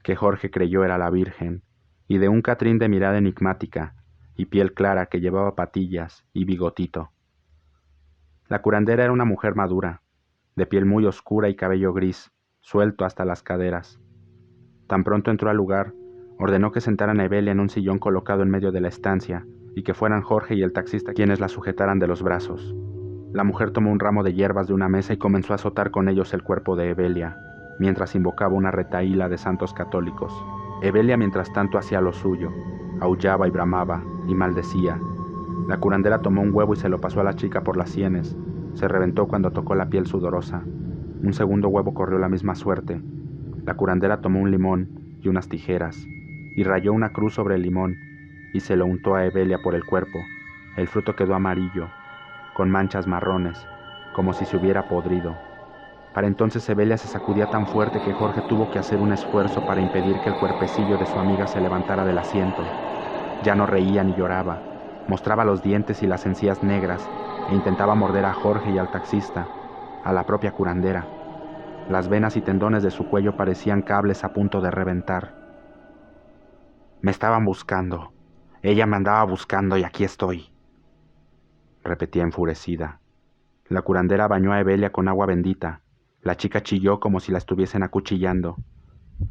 que Jorge creyó era la Virgen, y de un Catrín de mirada enigmática y piel clara que llevaba patillas y bigotito. La curandera era una mujer madura, de piel muy oscura y cabello gris, suelto hasta las caderas. Tan pronto entró al lugar, ordenó que sentaran a Evelia en un sillón colocado en medio de la estancia y que fueran Jorge y el taxista quienes la sujetaran de los brazos. La mujer tomó un ramo de hierbas de una mesa y comenzó a azotar con ellos el cuerpo de Evelia, mientras invocaba una retahíla de santos católicos. Evelia mientras tanto hacía lo suyo, aullaba y bramaba y maldecía. La curandera tomó un huevo y se lo pasó a la chica por las sienes. Se reventó cuando tocó la piel sudorosa. Un segundo huevo corrió la misma suerte. La curandera tomó un limón y unas tijeras, y rayó una cruz sobre el limón, y se lo untó a Evelia por el cuerpo. El fruto quedó amarillo, con manchas marrones, como si se hubiera podrido. Para entonces Evelia se sacudía tan fuerte que Jorge tuvo que hacer un esfuerzo para impedir que el cuerpecillo de su amiga se levantara del asiento. Ya no reía ni lloraba, mostraba los dientes y las encías negras, e intentaba morder a Jorge y al taxista, a la propia curandera. Las venas y tendones de su cuello parecían cables a punto de reventar. Me estaban buscando. Ella me andaba buscando y aquí estoy, repetía enfurecida. La curandera bañó a Evelia con agua bendita. La chica chilló como si la estuviesen acuchillando.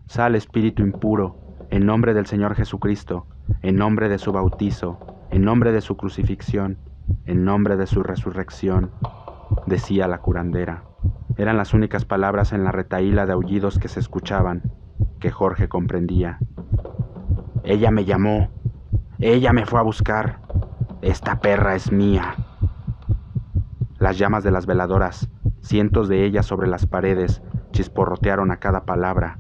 Sal, espíritu impuro, en nombre del Señor Jesucristo, en nombre de su bautizo, en nombre de su crucifixión, en nombre de su resurrección, decía la curandera. Eran las únicas palabras en la retahíla de aullidos que se escuchaban, que Jorge comprendía. Ella me llamó, ella me fue a buscar, esta perra es mía. Las llamas de las veladoras, cientos de ellas sobre las paredes, chisporrotearon a cada palabra.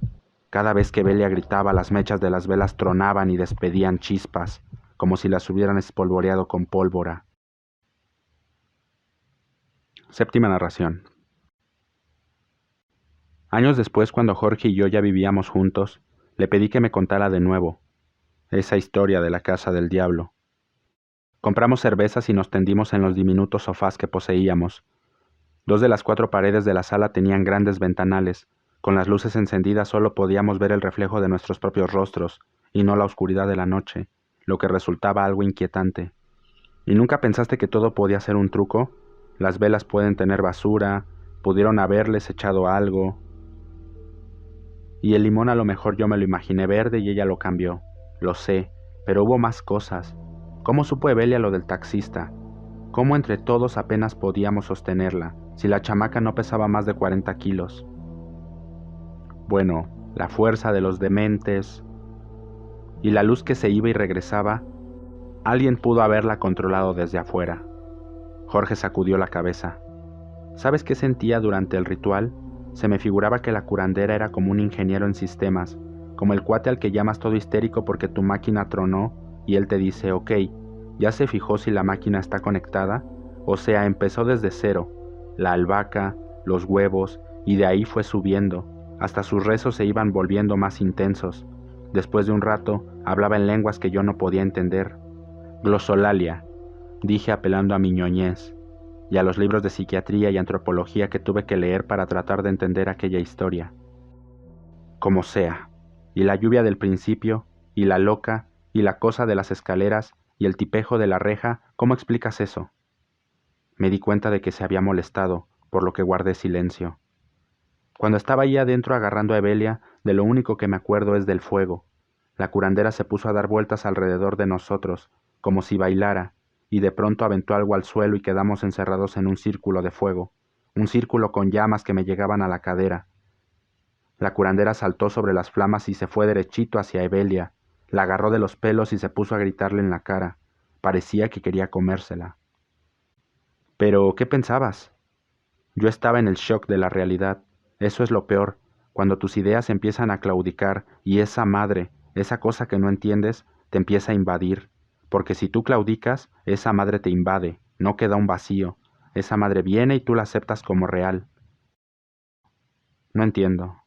Cada vez que Evelia gritaba, las mechas de las velas tronaban y despedían chispas, como si las hubieran espolvoreado con pólvora. Séptima narración. Años después, cuando Jorge y yo ya vivíamos juntos, le pedí que me contara de nuevo esa historia de la casa del diablo. Compramos cervezas y nos tendimos en los diminutos sofás que poseíamos. 2 de las 4 paredes de la sala tenían grandes ventanales. Con las luces encendidas solo podíamos ver el reflejo de nuestros propios rostros, y no la oscuridad de la noche, lo que resultaba algo inquietante. ¿Y nunca pensaste que todo podía ser un truco? Las velas pueden tener basura, pudieron haberles echado algo. Y el limón a lo mejor yo me lo imaginé verde y ella lo cambió. Lo sé, pero hubo más cosas. ¿Cómo supo Evelia lo del taxista? ¿Cómo entre todos apenas podíamos sostenerla, si la chamaca no pesaba más de 40 kilos? Bueno, la fuerza de los dementes y la luz que se iba y regresaba, alguien pudo haberla controlado desde afuera. Jorge sacudió la cabeza. ¿Sabes qué sentía durante el ritual? Se me figuraba que la curandera era como un ingeniero en sistemas, como el cuate al que llamas todo histérico porque tu máquina tronó y él te dice, ok, ¿ya se fijó si la máquina está conectada? O sea, empezó desde cero, la albahaca, los huevos, y de ahí fue subiendo, hasta sus rezos se iban volviendo más intensos. Después de un rato, hablaba en lenguas que yo no podía entender. Glosolalia, dije apelando a mi ñoñez, y a los libros de psiquiatría y antropología que tuve que leer para tratar de entender aquella historia. Como sea, y la lluvia del principio, y la loca, y la cosa de las escaleras, y el tipejo de la reja, ¿cómo explicas eso? Me di cuenta de que se había molestado, por lo que guardé silencio. Cuando estaba ahí adentro agarrando a Evelia, de lo único que me acuerdo es del fuego. La curandera se puso a dar vueltas alrededor de nosotros, como si bailara, y de pronto aventó algo al suelo y quedamos encerrados en un círculo de fuego. un círculo con llamas que me llegaban a la cadera. La curandera saltó sobre las flamas y se fue derechito hacia Evelia, la agarró de los pelos y se puso a gritarle en la cara. Parecía que quería comérsela. «¿Pero qué pensabas?» Yo estaba en el shock de la realidad. Eso es lo peor, cuando tus ideas empiezan a claudicar y esa madre, esa cosa que no entiendes, te empieza a invadir. Porque si tú claudicas, esa madre te invade, no queda un vacío. Esa madre viene y tú la aceptas como real. No entiendo.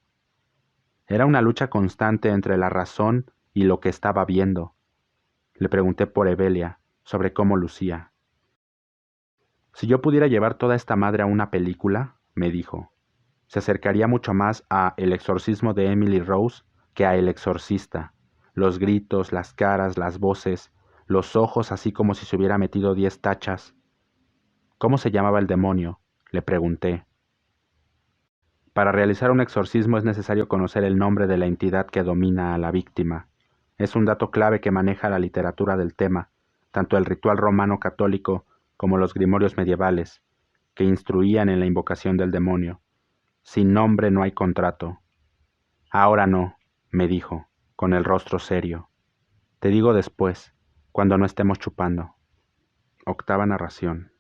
Era una lucha constante entre la razón y lo que estaba viendo. Le pregunté por Evelia, sobre cómo lucía. Si yo pudiera llevar toda esta madre a una película, me dijo, se acercaría mucho más a El exorcismo de Emily Rose que a El exorcista. Los gritos, las caras, las voces, los ojos así como si se hubiera metido 10 tachas. ¿Cómo se llamaba el demonio?, le pregunté. Para realizar un exorcismo es necesario conocer el nombre de la entidad que domina a la víctima. Es un dato clave que maneja la literatura del tema, tanto el ritual romano católico como los grimorios medievales, que instruían en la invocación del demonio. Sin nombre no hay contrato. Ahora no, me dijo, con el rostro serio. Te digo después, cuando no estemos chupando. Octava narración.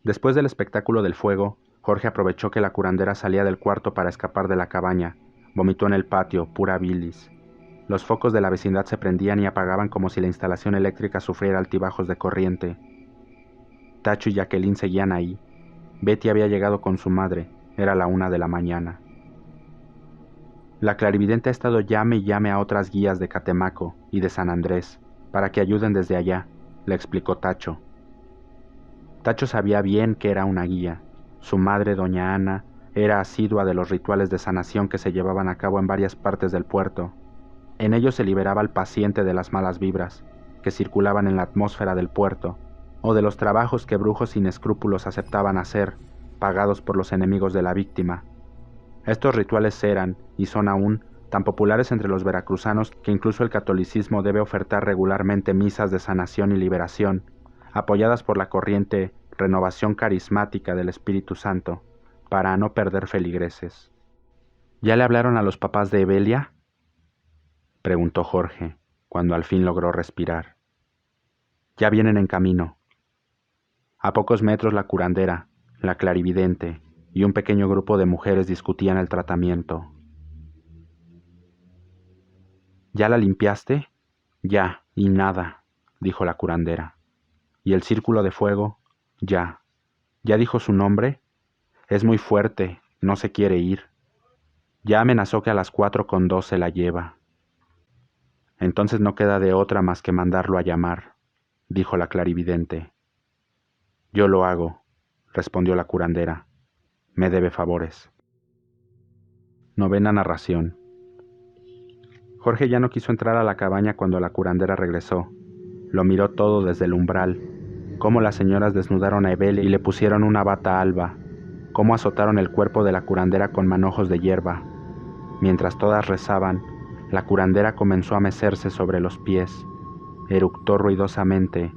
Después del espectáculo del fuego, Jorge aprovechó que la curandera salía del cuarto para escapar de la cabaña. Vomitó en el patio, pura bilis. Los focos de la vecindad se prendían y apagaban como si la instalación eléctrica sufriera altibajos de corriente. Tacho y Jacqueline seguían ahí. Betty había llegado con su madre. Era la 1 de la mañana. La clarividente ha estado llame y llame a otras guías de Catemaco y de San Andrés, para que ayuden desde allá, le explicó Tacho. Tacho sabía bien que era una guía. Su madre, doña Ana, era asidua de los rituales de sanación que se llevaban a cabo en varias partes del puerto. En ellos se liberaba al paciente de las malas vibras que circulaban en la atmósfera del puerto, o de los trabajos que brujos sin escrúpulos aceptaban hacer, pagados por los enemigos de la víctima. Estos rituales eran, y son aún, tan populares entre los veracruzanos que incluso el catolicismo debe ofertar regularmente misas de sanación y liberación, apoyadas por la corriente renovación carismática del Espíritu Santo, para no perder feligreses. ¿Ya le hablaron a los papás de Evelia?, preguntó Jorge, cuando al fin logró respirar. Ya vienen en camino. A pocos metros la curandera, la clarividente y un pequeño grupo de mujeres discutían el tratamiento. ¿Ya la limpiaste? Ya, y nada, dijo la curandera. ¿Y el círculo de fuego? Ya. ¿Ya dijo su nombre? Es muy fuerte, no se quiere ir. Ya amenazó que a las 4:02 se la lleva. Entonces no queda de otra más que mandarlo a llamar, dijo la clarividente. Yo lo hago, respondió la curandera. Me debe favores. Novena narración. Jorge ya no quiso entrar a la cabaña cuando la curandera regresó. Lo miró todo desde el umbral, cómo las señoras desnudaron a Evelia y le pusieron una bata alba, cómo azotaron el cuerpo de la curandera con manojos de hierba. Mientras todas rezaban, la curandera comenzó a mecerse sobre los pies, eructó ruidosamente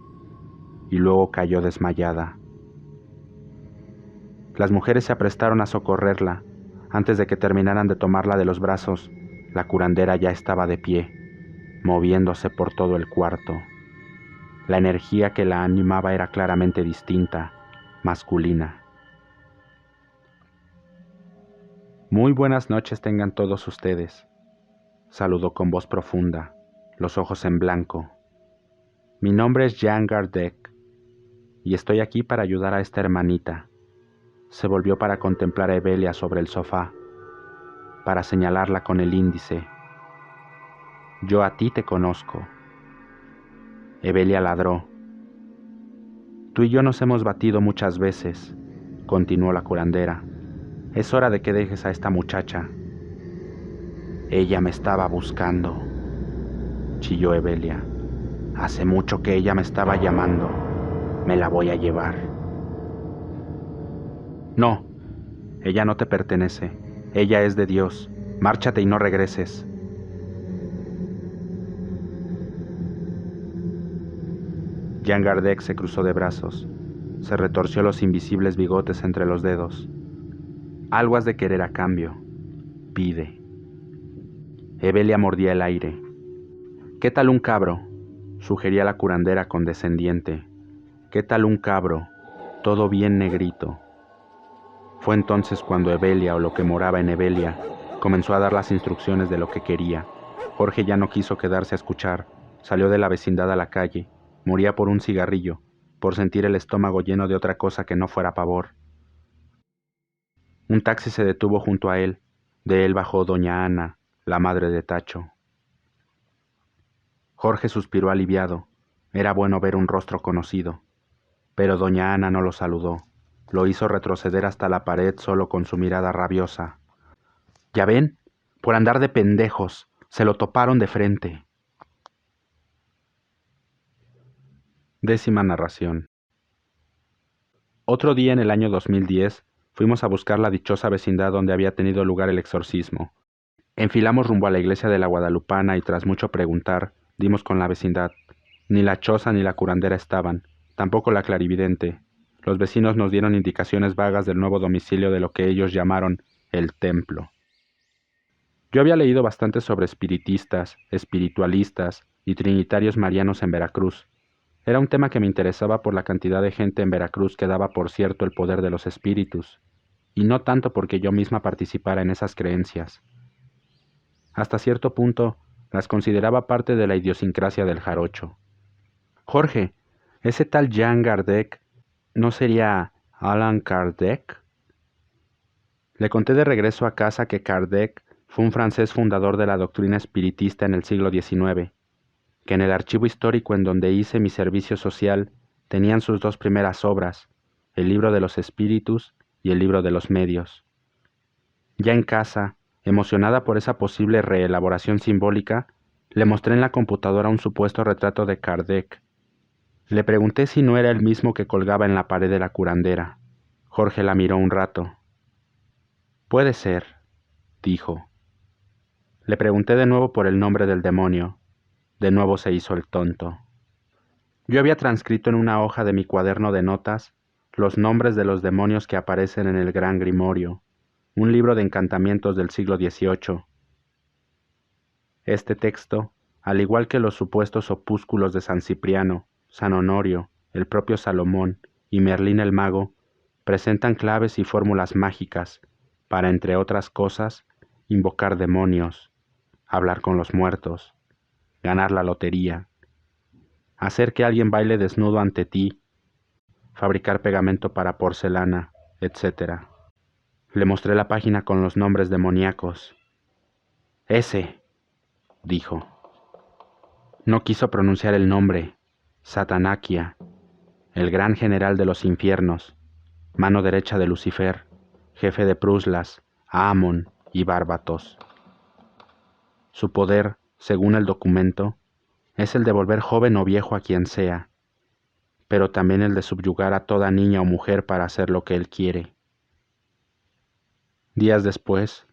y luego cayó desmayada. Las mujeres se aprestaron a socorrerla. Antes de que terminaran de tomarla de los brazos, la curandera ya estaba de pie, moviéndose por todo el cuarto. La energía que la animaba era claramente distinta, masculina. Muy buenas noches tengan todos ustedes, saludó con voz profunda, los ojos en blanco. Mi nombre es Jean Gardec y estoy aquí para ayudar a esta hermanita. Se volvió para contemplar a Evelia sobre el sofá, para señalarla con el índice. Yo a ti te conozco. Evelia ladró. Tú y yo nos hemos batido muchas veces, continuó la curandera. Es hora de que dejes a esta muchacha. Ella me estaba buscando, chilló Evelia. Hace mucho que ella me estaba llamando. Me la voy a llevar. No, ella no te pertenece. Ella es de Dios. Márchate y no regreses. Jean Gardec se cruzó de brazos. Se retorció los invisibles bigotes entre los dedos. Algo has de querer a cambio. Pide. Evelia mordía el aire. ¿Qué tal un cabro?, sugería la curandera condescendiente. ¿Qué tal un cabro? Todo bien negrito. Fue entonces cuando Evelia, o lo que moraba en Evelia, comenzó a dar las instrucciones de lo que quería. Jorge ya no quiso quedarse a escuchar. Salió de la vecindad a la calle. Moría por un cigarrillo, por sentir el estómago lleno de otra cosa que no fuera pavor. Un taxi se detuvo junto a él. De él bajó doña Ana, la madre de Tacho. Jorge suspiró aliviado. Era bueno ver un rostro conocido. Pero doña Ana no lo saludó. Lo hizo retroceder hasta la pared solo con su mirada rabiosa. ¿Ya ven? Por andar de pendejos. Se lo toparon de frente. 10ª narración. Otro día en el año 2010, fuimos a buscar la dichosa vecindad donde había tenido lugar el exorcismo. Enfilamos rumbo a la iglesia de la Guadalupana y tras mucho preguntar, dimos con la vecindad. Ni la choza ni la curandera estaban, tampoco la clarividente. Los vecinos nos dieron indicaciones vagas del nuevo domicilio de lo que ellos llamaron el templo. Yo había leído bastante sobre espiritistas, espiritualistas y trinitarios marianos en Veracruz. Era un tema que me interesaba por la cantidad de gente en Veracruz que daba por cierto el poder de los espíritus, y no tanto porque yo misma participara en esas creencias. Hasta cierto punto, las consideraba parte de la idiosincrasia del jarocho. Jorge, ese tal Jean Kardec, ¿no sería Allan Kardec? Le conté de regreso a casa que Kardec fue un francés fundador de la doctrina espiritista en el siglo XIX, que en el archivo histórico en donde hice mi servicio social tenían sus 2 primeras obras, el libro de los espíritus y el libro de los medios. Ya en casa, emocionada por esa posible reelaboración simbólica, le mostré en la computadora un supuesto retrato de Kardec. Le pregunté si no era el mismo que colgaba en la pared de la curandera. Jorge la miró un rato. Puede ser, dijo. Le pregunté de nuevo por el nombre del demonio. De nuevo se hizo el tonto. Yo había transcrito en una hoja de mi cuaderno de notas los nombres de los demonios que aparecen en el Gran Grimorio, un libro de encantamientos del siglo XVIII. Este texto, al igual que los supuestos opúsculos de San Cipriano, San Honorio, el propio Salomón y Merlín el Mago, presentan claves y fórmulas mágicas para, entre otras cosas, invocar demonios, hablar con los muertos, ganar la lotería, hacer que alguien baile desnudo ante ti, fabricar pegamento para porcelana, etc. Le mostré la página con los nombres demoníacos. Ese, dijo. No quiso pronunciar el nombre. Satanaquia, el gran general de los infiernos, mano derecha de Lucifer, jefe de Pruslas, Amon y Bárbatos. Su poder, según el documento, es el de volver joven o viejo a quien sea, pero también el de subyugar a toda niña o mujer para hacer lo que él quiere. Días después,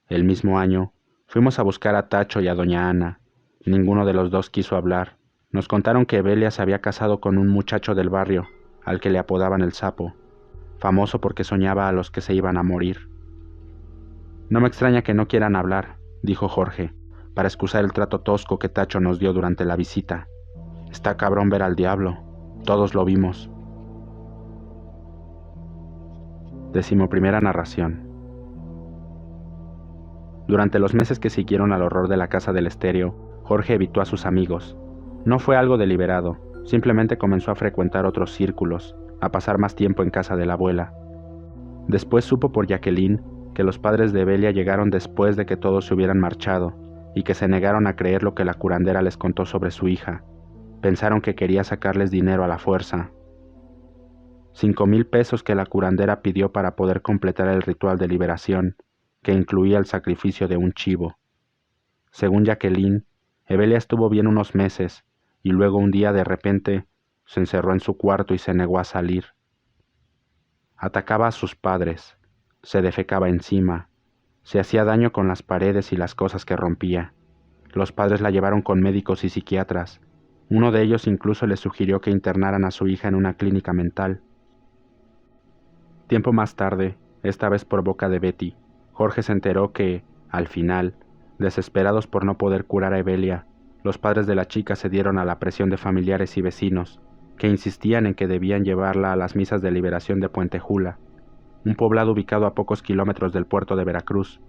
el mismo año, fuimos a buscar a Tacho y a doña Ana. Ninguno de los dos quiso hablar. Nos contaron que Evelia se había casado con un muchacho del barrio, al que le apodaban el Sapo, famoso porque soñaba a los que se iban a morir. No me extraña que no quieran hablar, dijo Jorge, para excusar el trato tosco que Tacho nos dio durante la visita. Está cabrón ver al diablo. Todos lo vimos. 11ª narración. Durante los meses que siguieron al horror de la Casa del Estéreo, Jorge evitó a sus amigos. No fue algo deliberado, simplemente comenzó a frecuentar otros círculos, a pasar más tiempo en casa de la abuela. Después supo por Jacqueline que los padres de Evelia llegaron después de que todos se hubieran marchado, y que se negaron a creer lo que la curandera les contó sobre su hija. Pensaron que quería sacarles dinero a la fuerza. 5,000 pesos que la curandera pidió para poder completar el ritual de liberación, que incluía el sacrificio de un chivo. Según Jacqueline, Evelia estuvo bien unos meses, y luego un día de repente se encerró en su cuarto y se negó a salir. Atacaba a sus padres, se defecaba encima, se hacía daño con las paredes y las cosas que rompía. Los padres la llevaron con médicos y psiquiatras. Uno de ellos incluso le sugirió que internaran a su hija en una clínica mental. Tiempo más tarde, esta vez por boca de Betty, Jorge se enteró que, al final, desesperados por no poder curar a Evelia, los padres de la chica cedieron a la presión de familiares y vecinos, que insistían en que debían llevarla a las misas de liberación de Puente Jula, un poblado ubicado a pocos kilómetros del puerto de Veracruz.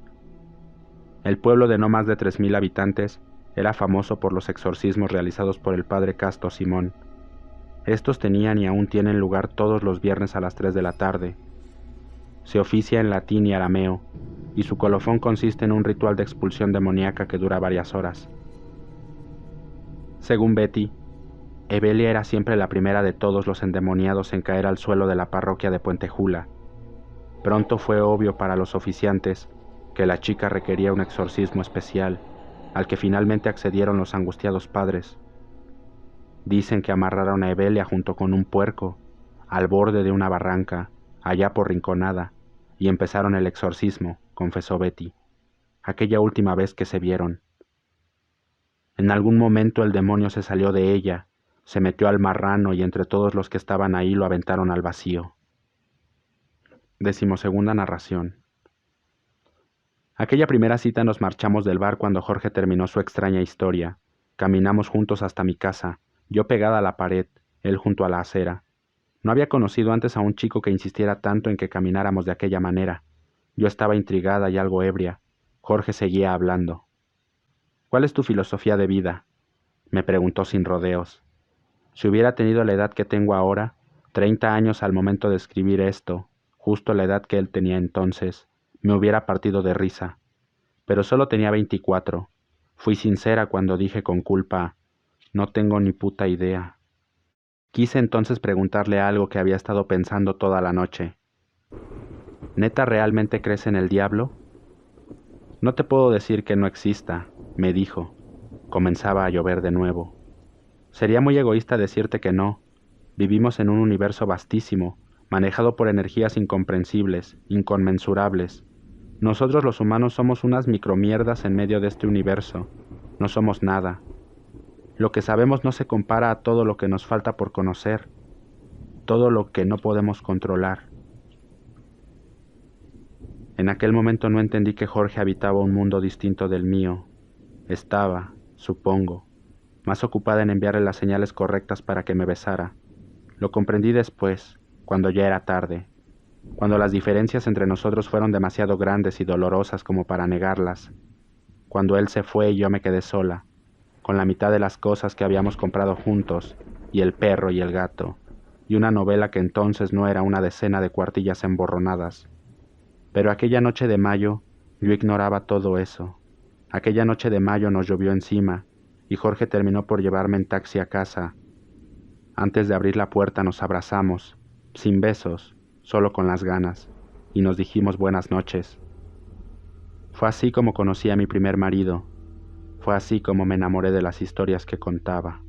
El pueblo de no más de 3,000 habitantes era famoso por los exorcismos realizados por el padre Casto Simón. Estos tenían y aún tienen lugar todos los viernes a las 3 de la tarde. Se oficia en latín y arameo, y su colofón consiste en un ritual de expulsión demoníaca que dura varias horas. Según Betty, Evelia era siempre la primera de todos los endemoniados en caer al suelo de la parroquia de Puente Jula. Pronto fue obvio para los oficiantes que la chica requería un exorcismo especial, al que finalmente accedieron los angustiados padres. Dicen que amarraron a Evelia junto con un puerco, al borde de una barranca, allá por Rinconada, y empezaron el exorcismo, confesó Betty, aquella última vez que se vieron. En algún momento el demonio se salió de ella, se metió al marrano y entre todos los que estaban ahí lo aventaron al vacío. 12ª narración. Aquella primera cita nos marchamos del bar cuando Jorge terminó su extraña historia. Caminamos juntos hasta mi casa, yo pegada a la pared, él junto a la acera. No había conocido antes a un chico que insistiera tanto en que camináramos de aquella manera. Yo estaba intrigada y algo ebria. Jorge seguía hablando. ¿Cuál es tu filosofía de vida?, me preguntó sin rodeos. Si hubiera tenido la edad que tengo ahora, 30 años al momento de escribir esto, justo la edad que él tenía entonces, me hubiera partido de risa. Pero solo tenía 24. Fui sincera cuando dije con culpa, no tengo ni puta idea. Quise entonces preguntarle algo que había estado pensando toda la noche. ¿Neta realmente crees en el diablo? No te puedo decir que no exista, me dijo. Comenzaba a llover de nuevo. Sería muy egoísta decirte que no. Vivimos en un universo vastísimo, manejado por energías incomprensibles, inconmensurables. Nosotros los humanos somos unas micromierdas en medio de este universo. No somos nada. Lo que sabemos no se compara a todo lo que nos falta por conocer, todo lo que no podemos controlar. En aquel momento no entendí que Jorge habitaba un mundo distinto del mío. Estaba, supongo, más ocupada en enviarle las señales correctas para que me besara. Lo comprendí después, cuando ya era tarde, cuando las diferencias entre nosotros fueron demasiado grandes y dolorosas como para negarlas, cuando él se fue y yo me quedé sola, con la mitad de las cosas que habíamos comprado juntos, y el perro y el gato, y una novela que entonces no era una decena de cuartillas emborronadas. Pero aquella noche de mayo, yo ignoraba todo eso. Aquella noche de mayo nos llovió encima, y Jorge terminó por llevarme en taxi a casa. Antes de abrir la puerta nos abrazamos, sin besos, solo con las ganas, y nos dijimos buenas noches. Fue así como conocí a mi primer marido. Fue así como me enamoré de las historias que contaba.